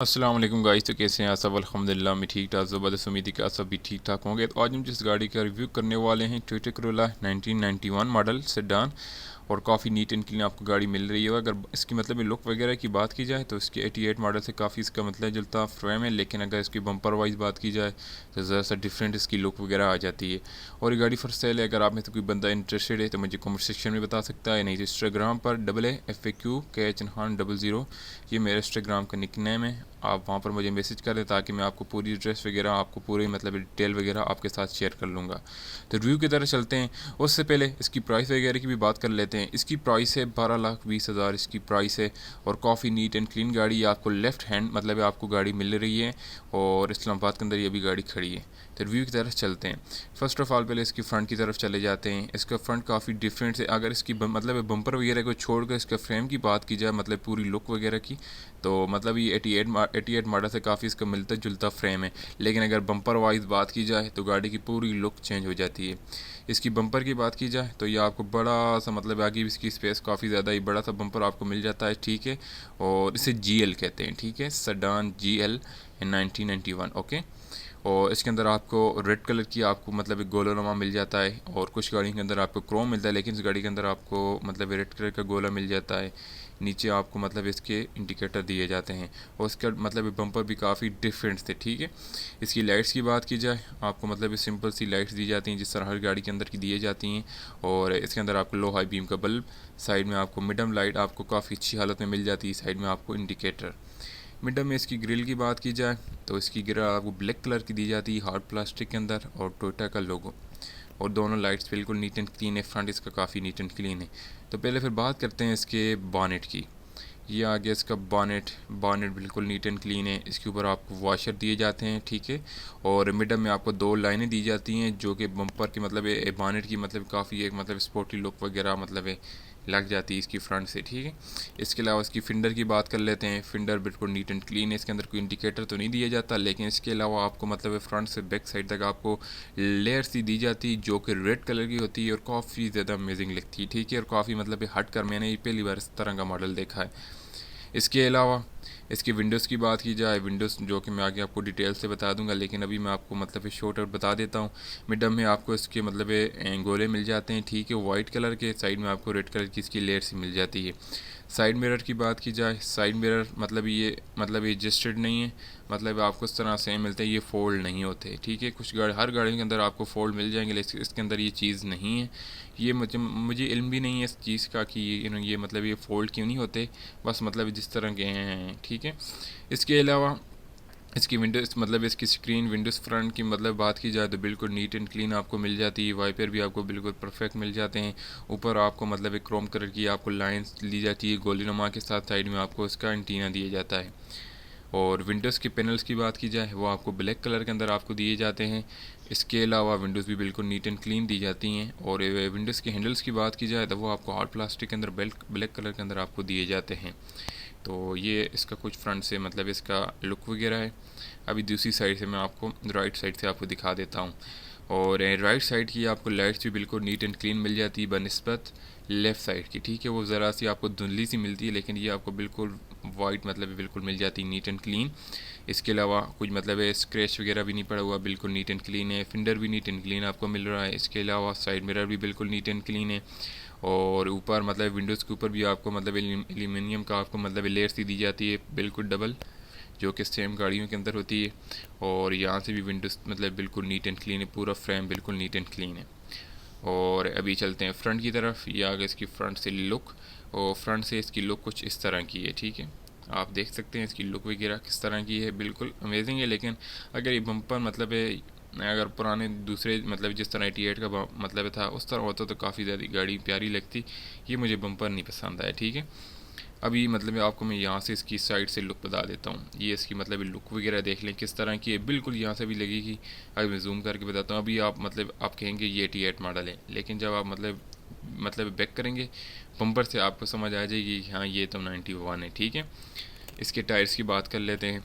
अस्सलाम वालेकुम गाइस। तो कैसे हैं आप सब? अल्हम्दुलिल्लाह मैं ठीक ठाक, ज़बरदस्त। उम्मीद है कि आप सब भी ठीक ठाक होंगे। तो आज हम जिस गाड़ी का रिव्यू करने वाले हैं टोयोटा करोला 1991 मॉडल सेडान, और काफ़ी नीट एंड क्लीन आपको गाड़ी मिल रही है। अगर इसकी मतलब लुक वगैरह की बात की जाए तो इसकी 88 मॉडल से काफ़ी इसका मतलब जलता फ्रेम है, लेकिन अगर इसकी बम्पर वाइज बात की जाए तो ज़रा सा डिफरेंट इसकी लुक वगैरह आ जाती है। और ये गाड़ी फॉर सेल है। अगर आप में से कोई बंदा इंटरेस्टेड है तो मुझे कमेंट सेक्शन में बता सकता है, नहीं तो इंस्टाग्राम पर AAFAQ00 ये मेरा इंस्टाग्राम का निक नेम है। आप वहाँ पर मुझे मैसेज कर दें ताकि मैं आपको पूरी एड्रेस वगैरह, आपको पूरी मतलब डिटेल वगैरह आपके साथ शेयर कर लूँगा। तो रिव्यू की तरह चलते हैं। उससे पहले इसकी प्राइस वगैरह की भी बात कर लेते हैं। इसकी प्राइस है 12,20,000 इसकी प्राइस है, और काफ़ी नीट एंड क्लीन गाड़ी आपको लेफ़्ट हैंड मतलब आपको गाड़ी मिल रही है, और इस्लामाबाद के अंदर ये भी गाड़ी खड़ी है। तो रिव्यू की तरफ चलते हैं। फर्स्ट ऑफ ऑल पहले इसकी फ्रंट की तरफ चले जाते हैं। इसका फ्रंट काफ़ी डिफरेंट है। अगर इसकी मतलब बम्पर वगैरह को छोड़कर इसका फ्रेम की बात की जाए, मतलब पूरी लुक वगैरह की, तो मतलब ये 88 मॉडल से काफ़ी इसका मिलता जुलता फ्रेम है। लेकिन अगर बम्पर वाइज बात की जाए तो गाड़ी की पूरी लुक चेंज हो जाती है। इसकी बम्पर की बात की जाए तो ये आपको बड़ा सा मतलब आगे इसकी स्पेस काफ़ी ज़्यादा ही बड़ा सा बम्पर आपको मिल जाता है, ठीक है। और इसे GL कहते हैं, ठीक है, सेडान GL इन 1991, ओके। और इसके अंदर आपको रेड कलर की आपको मतलब एक गोलानुमा मिल जाता है, और कुछ गाड़ियों के अंदर आपको क्रोम मिलता है, लेकिन इस गाड़ी के अंदर आपको मतलब रेड कलर का गोला मिल जाता है। नीचे आपको मतलब इसके इंडिकेटर दिए जाते हैं, और इसका मतलब बम्पर भी काफ़ी डिफरेंट थे, ठीक है। इसकी लाइट्स की बात की जाए, आपको मतलब सिंपल सी लाइट्स दी जाती हैं जिस तरह हर गाड़ी के अंदर की दी जाती हैं। और इसके अंदर आपको लो हाई बीम का बल्ब, साइड में आपको मिडम लाइट आपको काफ़ी अच्छी हालत में मिल जाती है, साइड में आपको इंडिकेटर। मिडम में इसकी ग्रिल की बात की जाए तो इसकी ग्रिल आपको ब्लैक कलर की दी जाती है हार्ड प्लास्टिक के अंदर, और टोयोटा का लोगो। और दोनों लाइट्स बिल्कुल नीट एंड क्लीन है। फ्रंट इसका काफ़ी नीट एंड क्लीन है। तो पहले फिर बात करते हैं इसके बॉनेट की। ये आ गया इसका बॉनेट। बॉनेट बिल्कुल नीट एंड क्लीन है। इसके ऊपर आपको वॉशर दिए जाते हैं, ठीक है। और मिडम में आपको 2 लाइनें दी जाती हैं जो कि बम्पर की मतलब बॉनेट की मतलब काफ़ी एक मतलब स्पोर्टी लुक वगैरह मतलब लग जाती है इसकी फ्रंट से, ठीक है। इसके अलावा इसकी फिंडर की बात कर लेते हैं। फिंडर बिल्कुल नीट एंड क्लीन है। इसके अंदर कोई इंडिकेटर तो नहीं दिया जाता, लेकिन इसके अलावा आपको मतलब फ्रंट से बैक साइड तक आपको लेयर्स दी जाती है जो कि रेड कलर की होती है, और काफ़ी ज़्यादा अमेजिंग लगती है, ठीक है। और काफ़ी मतलब हट कर मैंने पहली बार इस तरह का मॉडल देखा है। इसके अलावा इसकी विंडोज़ की बात की जाए, विंडोज़ जो कि मैं आगे आपको डिटेल से बता दूंगा, लेकिन अभी मैं आपको मतलब शॉर्ट आउट बता देता हूँ। मिडम में आपको इसके मतलब गोले मिल जाते हैं, ठीक है, वाइट कलर के। साइड में आपको रेड कलर की इसकी लेयर्स मिल जाती है। साइड मिरर की बात की जाए, साइड मिरर मतलब ये एडजस्टेड नहीं है, मतलब आपको इस तरह से मिलते हैं, ये फोल्ड नहीं होते, ठीक है। कुछ हर गाड़ियों के अंदर आपको फोल्ड मिल जाएंगे, लेकिन इसके अंदर ये चीज़ नहीं है। ये मुझे इल्म भी नहीं है इस चीज़ का कि ये मतलब ये फोल्ड क्यों नहीं होते, बस मतलब जिस तरह के हैं, ठीक है। इसके अलावा इसकी विंडोज़ मतलब इसकी स्क्रीन विंडोज़ फ्रंट की मतलब बात की जाए तो बिल्कुल नीट एंड क्लीन आपको मिल जाती है। वाइपर भी आपको बिल्कुल परफेक्ट मिल जाते हैं। ऊपर आपको मतलब एक क्रोम कलर की आपको लाइंस ली जाती है गोलीनुमा के साथ। साइड में आपको इसका एंटीना दिया जाता है। और विंडोज़ के पैनल्स की बात की जाए वो आपको ब्लैक कलर के अंदर आपको दिए जाते हैं। इसके अलावा विंडोज़ भी बिल्कुल नीट एंड क्लीन दी जाती हैं। और विंडोज़ के हैंडल्स की बात की जाए तो वो आपको हार्ड प्लास्टिक के अंदर ब्लैक कलर के अंदर आपको दिए जाते हैं। तो ये इसका कुछ फ्रंट से मतलब इसका लुक वगैरह है। अभी दूसरी साइड से मैं आपको राइट साइड से आपको दिखा देता हूँ। और राइट साइड की आपको लाइट्स भी बिल्कुल नीट एंड क्लीन मिल जाती है बनस्बत लेफ़्ट साइड की, ठीक है। वो ज़रा सी आपको धुंधली सी मिलती है, लेकिन ये आपको बिल्कुल वाइट मतलब बिल्कुल मिल जाती है, नीट एंड क्लीन। इसके अलावा कुछ मतलब स्क्रैच वगैरह भी नहीं पड़ा हुआ, बिल्कुल नीट एंड क्लीन है। फिंडर भी नीट एंड क्लीन आपको मिल रहा है। इसके अलावा साइड मिरर भी बिल्कुल नीट एंड क्लीन है। और ऊपर मतलब विंडोज़ के ऊपर भी आपको मतलब एल्यूमिनियम का आपको मतलब लेयर्स दी जाती है बिल्कुल डबल, जो कि सेम गाड़ियों के अंदर होती है। और यहाँ से भी विंडोज़ मतलब बिल्कुल नीट एंड क्लीन है, पूरा फ्रेम बिल्कुल नीट एंड क्लीन है। और अभी चलते हैं फ्रंट की तरफ। ये आगे इसकी फ्रंट से लुक, और फ्रंट से इसकी लुक कुछ इस तरह की है, ठीक है। आप देख सकते हैं इसकी लुक वगैरह किस तरह की है, बिल्कुल अमेजिंग है। लेकिन अगर ये बम्पर मतलब अगर पुराने दूसरे मतलब जिस तरह 88 का मतलब था उस तरह होता तो काफ़ी ज़्यादा गाड़ी प्यारी लगती। ये मुझे बम्पर नहीं पसंद आया, ठीक है। अभी मतलब आपको मैं यहाँ से इसकी साइड से लुक बता देता हूँ। ये इसकी मतलब लुक वगैरह देख लें किस तरह की है, बिल्कुल यहाँ से भी लगेगी। अभी मैं जूम करके बताता हूँ। अभी आप मतलब आप कहेंगे ये 88 मॉडल है, लेकिन जब आप मतलब बैक करेंगे बम्पर से आपको समझ आ जाएगी कि हाँ ये तो 91 है, ठीक है। इसके टायर्स की बात कर लेते हैं।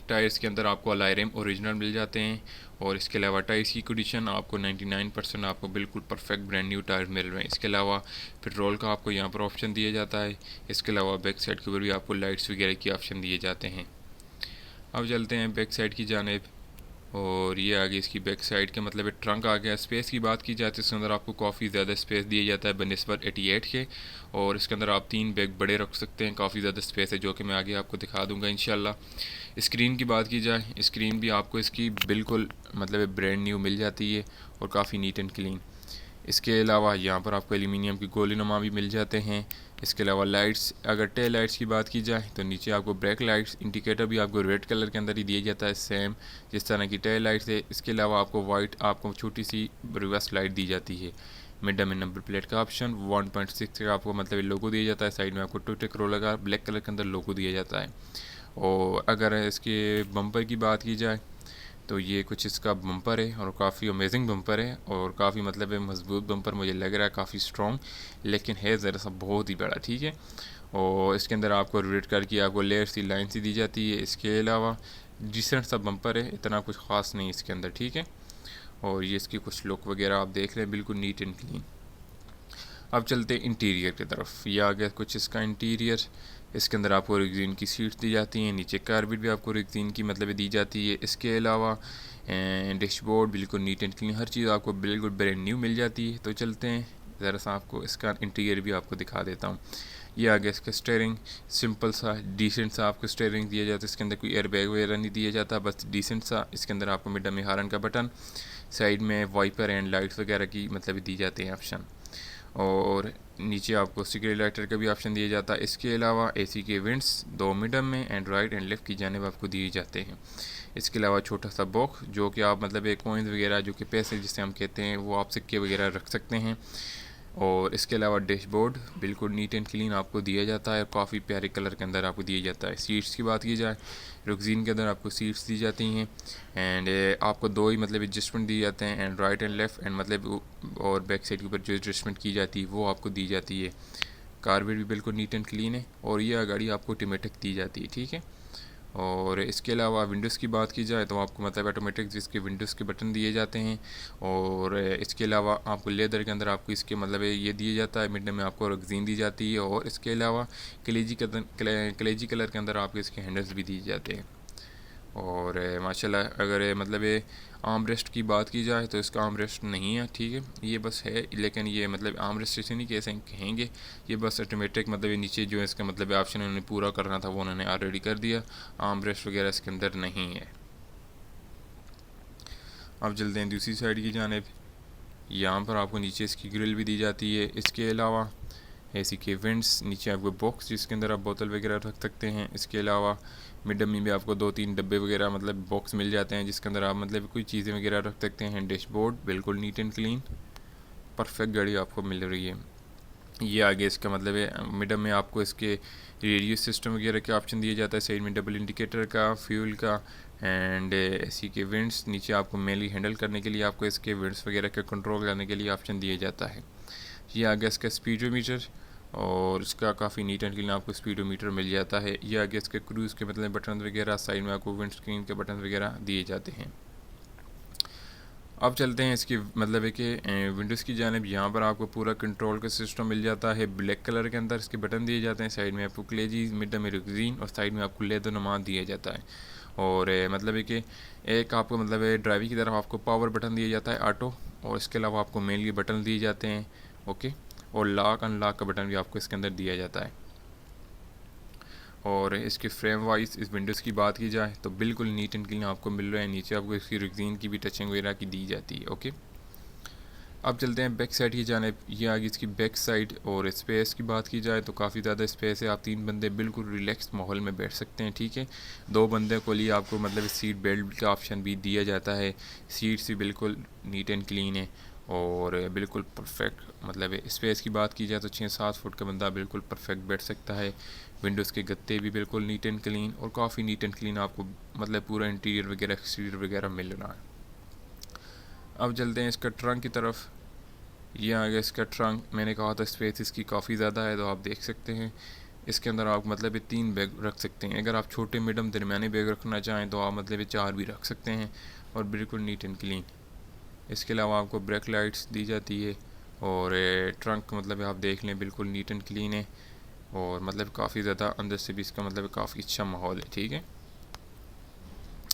टायर्स के अंदर आपको अलाई रिम ओरिजिनल मिल जाते हैं। और इसके अलावा टायर्स की कंडीशन आपको 99% आपको बिल्कुल परफेक्ट ब्रांड न्यू टायर मिल रहे हैं। इसके अलावा पेट्रोल का आपको यहाँ पर ऑप्शन दिया जाता है। इसके अलावा बैक साइड के ऊपर भी आपको लाइट्स वगैरह की ऑप्शन दिए जाते हैं। अब चलते हैं बैक साइड की जानिब, और ये आगे इसकी बैक साइड के मतलब ट्रंक आ गया। स्पेस की बात की जाए तो इसके अंदर आपको काफ़ी ज़्यादा स्पेस दिया जाता है बनिस्बत 88 के, और इसके अंदर आप 3 बैग बड़े रख सकते हैं। काफ़ी ज़्यादा स्पेस है जो कि मैं आगे आपको दिखा दूंगा इंशाल्लाह। स्क्रीन की बात की जाए, स्क्रीन भी आपको इसकी बिल्कुल मतलब ब्रांड न्यू मिल जाती है और काफ़ी नीट एंड क्लीन। इसके अलावा यहाँ पर आपको एल्यूमिनियम की गोली नुमा भी मिल जाते हैं। इसके अलावा लाइट्स, अगर टेल लाइट्स की बात की जाए तो नीचे आपको ब्रेक लाइट्स, इंडिकेटर भी आपको रेड कलर के अंदर ही दिया जाता है सेम जिस तरह की टेल लाइट्स है। इसके अलावा आपको वाइट आपको छोटी सी रिवर्स लाइट दी जाती है। मिड में नंबर प्लेट का ऑप्शन 1.6 का आपको मतलब लोगो दिया जाता है। साइड में आपको टोयोटा करोला का ब्लैक कलर के अंदर लोगो दिया जाता है। और अगर इसके बम्पर की बात की जाए तो ये कुछ इसका बम्पर है और काफ़ी अमेजिंग बम्पर है और काफ़ी मतलब मजबूत बम्पर मुझे लग रहा है, काफ़ी स्ट्रॉन्ग, लेकिन है ज़रा सा बहुत ही बड़ा, ठीक है। और इसके अंदर आपको रेड कलर की आपको लेयर सी लाइन सी दी जाती है। इसके अलावा डिसेंट सा बम्पर है, इतना कुछ ख़ास नहीं इसके अंदर, ठीक है। और ये इसकी कुछ लुक वगैरह आप देख रहे हैं, बिल्कुल नीट एंड क्लीन। अब चलते हैं इंटीरियर की तरफ। ये आ गया कुछ इसका इंटीरियर। इसके अंदर आपको रेक्सीन की सीट्स दी जाती हैं, नीचे कारपेट भी आपको रेक्सीन की मतलब दी जाती है। इसके अलावा डैशबोर्ड बिल्कुल नीट एंड क्लीन, हर चीज़ आपको बिल्कुल ब्रांड न्यू मिल जाती है। तो चलते हैं ज़रा सा आपको इसका इंटीरियर भी आपको दिखा देता हूँ। ये आ गया इसका स्टीयरिंग, सिंपल सा डिसेंट सा आपको स्टीयरिंग दिया जाता है। इसके अंदर कोई एयर बैग वगैरह नहीं दिया जाता, बस डिसेंट सा। इसके अंदर आपको मिड में हारन का बटन, साइड में वाइपर एंड लाइट्स वगैरह की मतलब दिए जाते हैं ऑप्शन, और नीचे आपको सिक्योरिटी लाइटर का भी ऑप्शन दिया जाता है। इसके अलावा एसी के विंड्स 2 मिडम में एंड राइट एंड लेफ़्ट की जानिब आपको दिए जाते हैं। इसके अलावा छोटा सा बॉक्स जो कि आप मतलब एक कॉइन्स वगैरह जो कि पैसे जिसे हम कहते हैं वो आप सिक्के वगैरह रख सकते हैं। और इसके अलावा डैशबोर्ड बिल्कुल नीट एंड क्लीन आपको दिया जाता है, काफ़ी प्यारे कलर के अंदर आपको दिया जाता है। सीट्स की बात की जाए, रुकजीन के अंदर आपको सीट्स दी जाती हैं एंड आपको 2 ही मतलब एडजस्टमेंट दिए जाते हैं, and right and left and मतलब और बैक साइड के ऊपर जो एडजस्टमेंट की जाती है वो आपको दी जाती है। कारपेट भी बिल्कुल नीट एंड क्लीन है और ये गाड़ी आपको ऑटोमेटिक दी जाती है, ठीक है। और इसके अलावा विंडोज़ की बात की जाए तो आपको मतलब ऑटोमेटिक जिसके विंडोज़ के बटन दिए जाते हैं। और इसके अलावा आपको लेदर के अंदर आपको इसके मतलब ये दिया जाता है, मिड में आपको रगजीन दी जाती है। और इसके अलावा कलेजी कलर के अंदर आपको इसके हैंडल्स भी दिए जाते हैं। और माशाल्लाह अगर मतलब आर्म रेस्ट की बात की जाए तो इसका आर्म रेस्ट नहीं है, ठीक है, ये बस है, लेकिन ये मतलब आर्म रेस्ट इसे नहीं कैसे कहेंगे, ये बस ऑटोमेटिक मतलब ये नीचे जो है इसका मतलब ऑप्शन उन्होंने पूरा करना था वो उन्होंने ऑलरेडी कर दिया। आर्म रेस्ट वगैरह इसके अंदर नहीं है। अब चलते हैं दूसरी साइड की जानिब। यहाँ पर आपको नीचे इसकी ग्रिल भी दी जाती है। इसके अलावा एसी के वेंट्स, नीचे आपको बॉक्स जिसके अंदर आप बोतल वगैरह रख सकते हैं। इसके अलावा मिड में भी आपको 2-3 डब्बे वगैरह मतलब बॉक्स मिल जाते हैं जिसके अंदर आप मतलब कोई चीज़ें वगैरह रख सकते हैं। डैशबोर्ड बिल्कुल नीट एंड क्लीन, परफेक्ट गाड़ी आपको मिल रही है। ये आगे इसका मतलब है मिड में आपको इसके रेडियो सिस्टम वगैरह का ऑप्शन दिया जाता है, साइड में डबल इंडिकेटर का, फ्यूल का एंड एसी के विंड्स। नीचे आपको मेनली हैंडल करने के लिए आपको इसके विंड्स वगैरह का कंट्रोल करने के लिए ऑप्शन दिया जाता है। ये आगे इसका स्पीडोमीटर और इसका काफ़ी नीट एंड क्लीन आपको स्पीडोमीटर मिल जाता है। ये आगे इसके क्रूज़ के मतलब बटन वगैरह, साइड में आपको विंड स्क्रीन के बटन वगैरह दिए जाते हैं। अब चलते हैं इसकी मतलब है कि विंडोज़ की जानिब। यहाँ पर आपको पूरा कंट्रोल का सिस्टम मिल जाता है ब्लैक कलर के अंदर, इसके बटन दिए जाते हैं। साइड में आपको कलेजी, मिड में रुकजीन और साइड में आपको लेदर नुमा दिया जाता है। और मतलब है कि एक आपको मतलब ड्राइविंग की तरफ आपको पावर बटन दिया जाता है ऑटो, और इसके अलावा आपको मेनली बटन दिए जाते हैं, ओके। और लॉक अनलॉक का बटन भी आपको इसके अंदर दिया जाता है। और इसके फ्रेम वाइज इस विंडोज़ की बात की जाए तो बिल्कुल नीट एंड क्लीन आपको मिल रहा है। नीचे आपको इसकी रिक्जीन की भी टचिंग वगैरह की दी जाती है, ओके। अब चलते हैं बैक साइड की जानिब। ये आगे इसकी बैक साइड और स्पेस की बात की जाए तो काफ़ी ज़्यादा स्पेस है। आप 3 बंदे बिल्कुल रिलैक्स माहौल में बैठ सकते हैं, ठीक है। 2 बंदे को लिए आपको मतलब सीट बेल्ट का ऑप्शन भी दिया जाता है। सीट्स भी बिल्कुल नीट एंड क्लीन है और बिल्कुल परफेक्ट मतलब स्पेस की बात की जाए तो 6-7 फुट का बंदा बिल्कुल परफेक्ट बैठ सकता है। विंडोज़ के गत्ते भी बिल्कुल नीट एंड क्लीन और काफ़ी नीट एंड क्लीन आपको मतलब पूरा इंटीरियर वगैरह एक्सटीरियर वगैरह मिल रहा है। अब चलते हैं इसका ट्रंक की तरफ। ये आ गया इसका ट्रंक। मैंने कहा था स्पेस इसकी काफ़ी ज़्यादा है, तो आप देख सकते हैं इसके अंदर आप मतलब 3 बैग रख सकते हैं। अगर आप छोटे मीडियम दरमियाने बैग रखना चाहें तो आप मतलब 4 भी रख सकते हैं और बिल्कुल नीट एंड क्लीन। इसके अलावा आपको ब्रेक लाइट्स दी जाती है और ट्रंक मतलब आप देख लें बिल्कुल नीट एंड क्लीन है और मतलब काफ़ी ज़्यादा अंदर से भी इसका मतलब काफ़ी अच्छा माहौल है, ठीक है।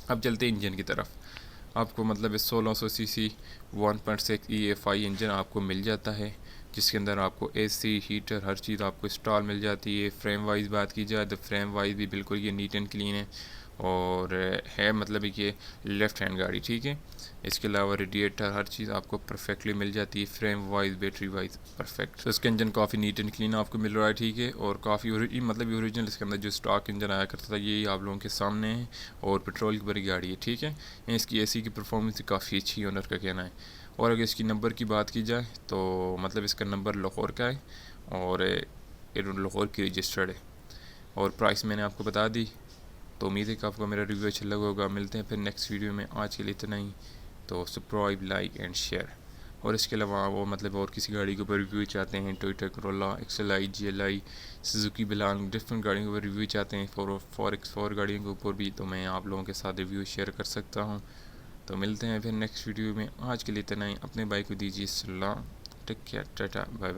अब चलते हैं इंजन की तरफ। आपको मतलब 1600 सीसी 1.6 EFI इंजन आपको मिल जाता है, जिसके अंदर आपको AC हीटर हर चीज़ आपको इंस्टॉल मिल जाती है। फ्रेम वाइज बात की जाए तो फ्रेम वाइज भी बिल्कुल ये नीट एंड क्लीन है और है मतलब ये लेफ़्ट हैंड गाड़ी, ठीक है। इसके अलावा रेडिएटर हर चीज़ आपको परफेक्टली मिल जाती है, frame wise battery wise perfect. तो इसका इंजन काफ़ी नीट एंड क्लीन आपको मिल रहा है, ठीक है। और काफ़ी मतलब ओरिजिनल इसके अंदर जो स्टॉक इंजन आया करता था यही आप लोगों के सामने है और पेट्रोल की भरी गाड़ी है, ठीक है। इसकी AC की परफॉर्मेंस काफ़ी अच्छी है, ओनर का कहना है। और अगर इसकी नंबर की बात की जाए तो मतलब इसका नंबर लाहौर का है और लाहौर की रजिस्टर्ड है। और प्राइस मैंने आपको बता दी। तो उम्मीद है कि आपको मेरा रिव्यू अच्छा लगा होगा। मिलते हैं फिर नेक्स्ट वीडियो में, आज के लिए इतना ही। तो सब्सक्राइब, लाइक एंड शेयर। और इसके अलावा वो मतलब और किसी गाड़ी के ऊपर रिव्यू चाहते हैं, Toyota Corolla, XLI, GLI, Suzuki belong, different गाड़ियों के ऊपर रिव्यू चाहते हैं, 4x4 गाड़ियों के ऊपर भी, तो मैं आप लोगों के साथ रिव्यू शेयर कर सकता हूँ। तो मिलते हैं फिर नेक्स्ट वीडियो में, आज के लिए इतना ही। अपने भाई को दीजिए सलाम, take care, tata, bye bye.